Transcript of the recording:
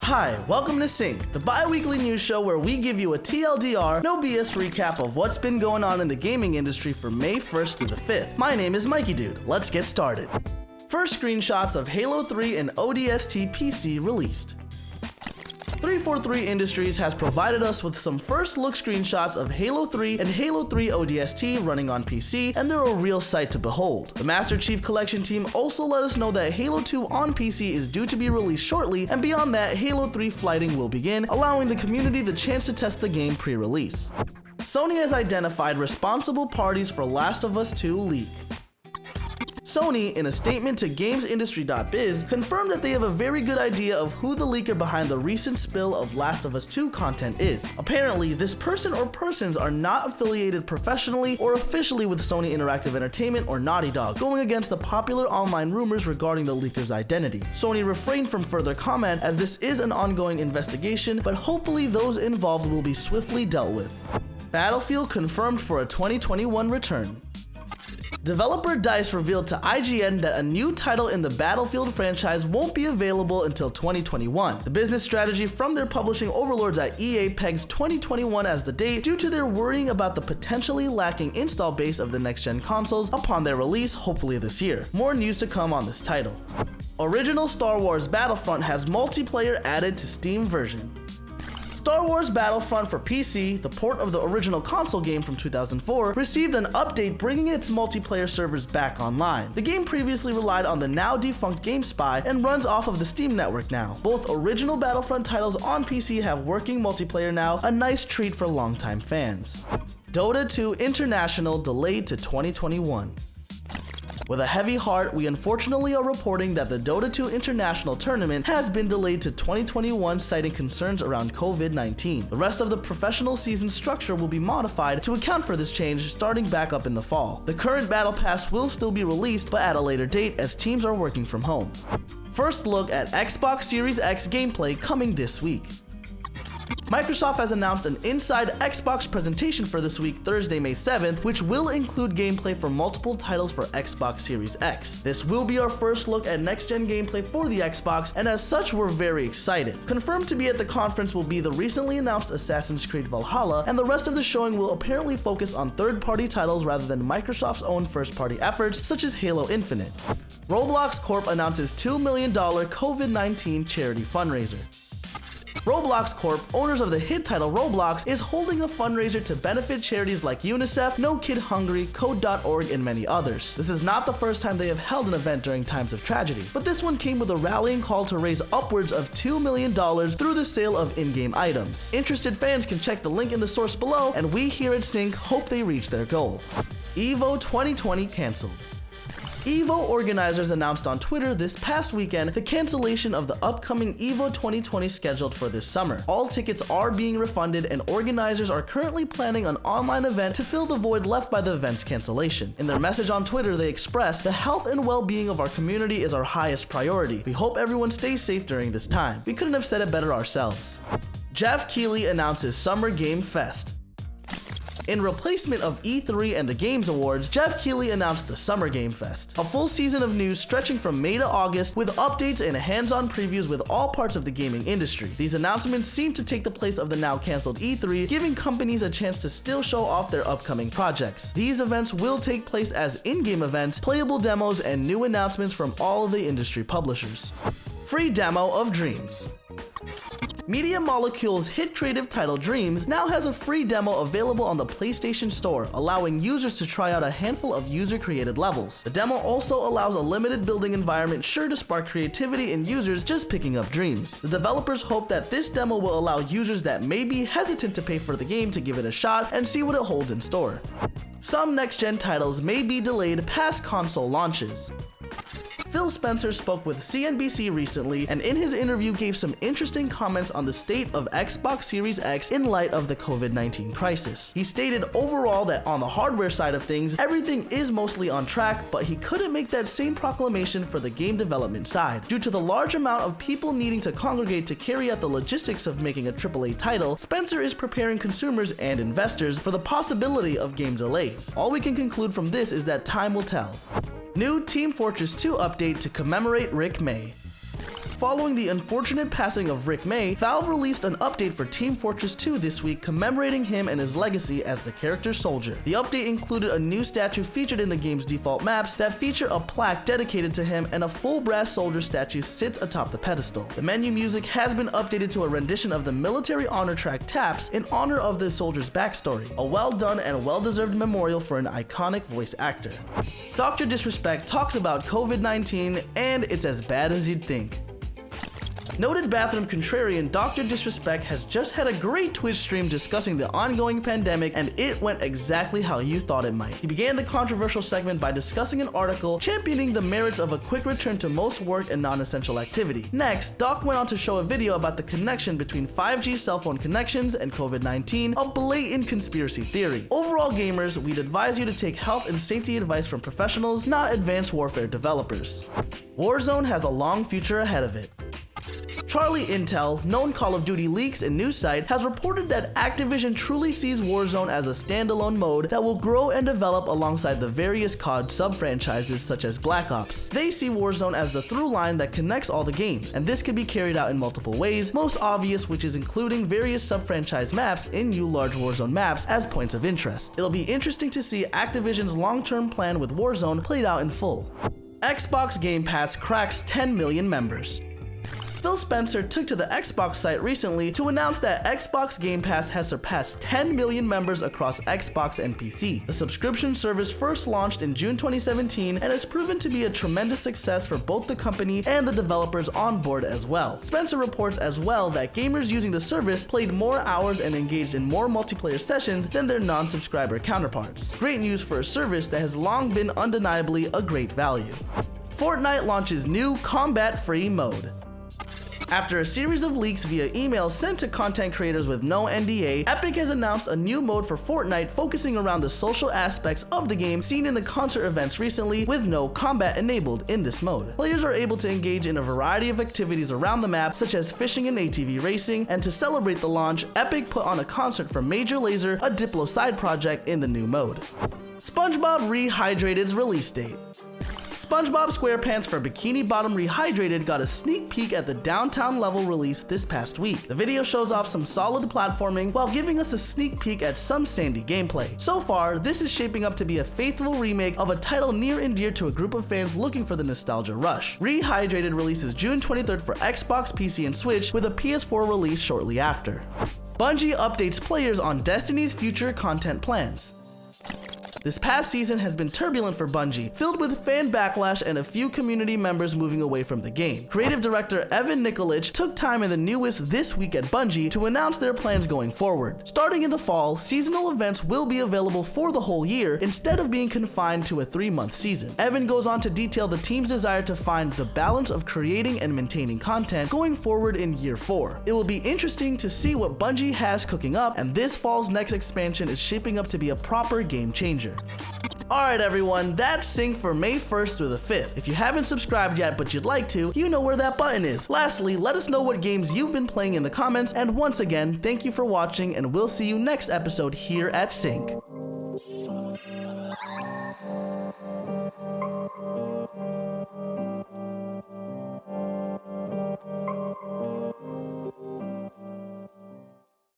Hi, welcome to Sync, the bi-weekly news show where we give you a TLDR, no BS recap of what's been going on in the gaming industry from May 1st through the 5th. My name is MikeyDood. Let's get started. First screenshots of Halo 3 and ODST PC released. 343 Industries has provided us with some first look screenshots of Halo 3 and Halo 3 ODST running on PC, and they're a real sight to behold. The Master Chief Collection team also let us know that Halo 2 on PC is due to be released shortly, and beyond that, Halo 3 flighting will begin, allowing the community the chance to test the game pre-release. Sony has identified responsible parties for Last of Us 2 leak. Sony, in a statement to GamesIndustry.biz, confirmed that they have a very good idea of who the leaker behind the recent spill of Last of Us 2 content is. Apparently, this person or persons are not affiliated professionally or officially with Sony Interactive Entertainment or Naughty Dog, going against the popular online rumors regarding the leaker's identity. Sony refrained from further comment as this is an ongoing investigation, but hopefully those involved will be swiftly dealt with. Battlefield confirmed for a 2021 return. Developer DICE revealed to IGN that a new title in the Battlefield franchise won't be available until 2021. The business strategy from their publishing overlords at EA pegs 2021 as the date due to their worrying about the potentially lacking install base of the next-gen consoles upon their release, hopefully this year. More news to come on this title. Original Star Wars Battlefront has multiplayer added to Steam version. Star Wars Battlefront for PC, the port of the original console game from 2004, received an update bringing its multiplayer servers back online. The game previously relied on the now defunct GameSpy and runs off of the Steam network now. Both original Battlefront titles on PC have working multiplayer now, a nice treat for longtime fans. DoTA 2 International delayed to 2021. With a heavy heart, we unfortunately are reporting that the DoTA 2 International Tournament has been delayed to 2021, citing concerns around COVID-19. The rest of the professional season structure will be modified to account for this change starting back up in the fall. The current Battle Pass will still be released, but at a later date as teams are working from home. First look at Xbox Series X gameplay coming this week. Microsoft has announced an inside Xbox presentation for this week, Thursday, May 7th, which will include gameplay for multiple titles for Xbox Series X. This will be our first look at next-gen gameplay for the Xbox, and as such, we're very excited. Confirmed to be at the conference will be the recently announced Assassin's Creed Valhalla, and the rest of the showing will apparently focus on third-party titles rather than Microsoft's own first-party efforts, such as Halo Infinite. Roblox Corp announces $2 million COVID-19 charity fundraiser. Roblox Corp, owners of the hit title Roblox, is holding a fundraiser to benefit charities like UNICEF, No Kid Hungry, Code.org, and many others. This is not the first time they have held an event during times of tragedy, but this one came with a rallying call to raise upwards of $2 million through the sale of in-game items. Interested fans can check the link in the source below, and we here at Sync hope they reach their goal. EVO 2020 canceled. EVO organizers announced on Twitter this past weekend the cancellation of the upcoming EVO 2020 scheduled for this summer. All tickets are being refunded, and organizers are currently planning an online event to fill the void left by the event's cancellation. In their message on Twitter, they expressed, "The health and well-being of our community is our highest priority. We hope everyone stays safe during this time. We couldn't have said it better ourselves." Geoff Keighley announces Summer Game Fest. In replacement of E3 and the Games Awards, Geoff Keighley announced the Summer Game Fest, a full season of news stretching from May to August with updates and hands-on previews with all parts of the gaming industry. These announcements seem to take the place of the now canceled E3, giving companies a chance to still show off their upcoming projects. These events will take place as in-game events, playable demos, and new announcements from all of the industry publishers. Free demo of Dreams. Media Molecule's hit creative title Dreams now has a free demo available on the PlayStation Store, allowing users to try out a handful of user-created levels. The demo also allows a limited building environment sure to spark creativity in users just picking up Dreams. The developers hope that this demo will allow users that may be hesitant to pay for the game to give it a shot and see what it holds in store. Some next-gen titles may be delayed past console launches. Phil Spencer spoke with CNBC recently, and in his interview gave some interesting comments on the state of Xbox Series X in light of the COVID-19 crisis. He stated overall that on the hardware side of things, everything is mostly on track, but he couldn't make that same proclamation for the game development side. Due to the large amount of people needing to congregate to carry out the logistics of making a AAA title, Spencer is preparing consumers and investors for the possibility of game delays. All we can conclude from this is that time will tell. New Team Fortress 2 update to commemorate Rick May. Following the unfortunate passing of Rick May, Valve released an update for Team Fortress 2 this week commemorating him and his legacy as the character Soldier. The update included a new statue featured in the game's default maps that feature a plaque dedicated to him, and a full brass soldier statue sits atop the pedestal. The menu music has been updated to a rendition of the military honor track Taps in honor of the soldier's backstory, a well done and well-deserved memorial for an iconic voice actor. Dr. Disrespect talks about COVID-19, and it's as bad as you'd think. Noted bathroom contrarian Dr. Disrespect has just had a great Twitch stream discussing the ongoing pandemic, and it went exactly how you thought it might. He began the controversial segment by discussing an article championing the merits of a quick return to most work and non-essential activity. Next, Doc went on to show a video about the connection between 5G cell phone connections and COVID-19, a blatant conspiracy theory. Overall, gamers, we'd advise you to take health and safety advice from professionals, not advanced warfare developers. Warzone has a long future ahead of it. Charlie Intel, known Call of Duty Leaks and news site, has reported that Activision truly sees Warzone as a standalone mode that will grow and develop alongside the various COD sub-franchises such as Black Ops. They see Warzone as the through line that connects all the games, and this can be carried out in multiple ways, most obvious which is including various sub-franchise maps in new large Warzone maps as points of interest. It'll be interesting to see Activision's long-term plan with Warzone played out in full. Xbox Game Pass cracks 10 million members. Phil Spencer took to the Xbox site recently to announce that Xbox Game Pass has surpassed 10 million members across Xbox and PC. The subscription service first launched in June 2017 and has proven to be a tremendous success for both the company and the developers on board as well. Spencer reports as well that gamers using the service played more hours and engaged in more multiplayer sessions than their non-subscriber counterparts. Great news for a service that has long been undeniably a great value. Fortnite launches new combat-free mode. After a series of leaks via email sent to content creators with no NDA, Epic has announced a new mode for Fortnite focusing around the social aspects of the game seen in the concert events recently, with no combat enabled in this mode. Players are able to engage in a variety of activities around the map, such as fishing and ATV racing, and to celebrate the launch, Epic put on a concert for Major Lazer, a Diplo side project in the new mode. Spongebob Rehydrated's release date. SpongeBob SquarePants for Bikini Bottom Rehydrated got a sneak peek at the downtown level release this past week. The video shows off some solid platforming while giving us a sneak peek at some sandy gameplay. So far, this is shaping up to be a faithful remake of a title near and dear to a group of fans looking for the nostalgia rush. Rehydrated releases June 23rd for Xbox, PC, and Switch, with a PS4 release shortly after. Bungie updates players on Destiny's future content plans. This past season has been turbulent for Bungie, filled with fan backlash and a few community members moving away from the game. Creative director Evan Nikolic took time in the newest This Week at Bungie to announce their plans going forward. Starting in the fall, seasonal events will be available for the whole year instead of being confined to a 3-month season. Evan goes on to detail the team's desire to find the balance of creating and maintaining content going forward in year 4. It will be interesting to see what Bungie has cooking up, and this fall's next expansion is shaping up to be a proper game changer. Alright everyone, that's Sync for May 1st through the 5th. If you haven't subscribed yet but you'd like to, you know where that button is. Lastly, let us know what games you've been playing in the comments, and once again, thank you for watching, and we'll see you next episode here at Sync.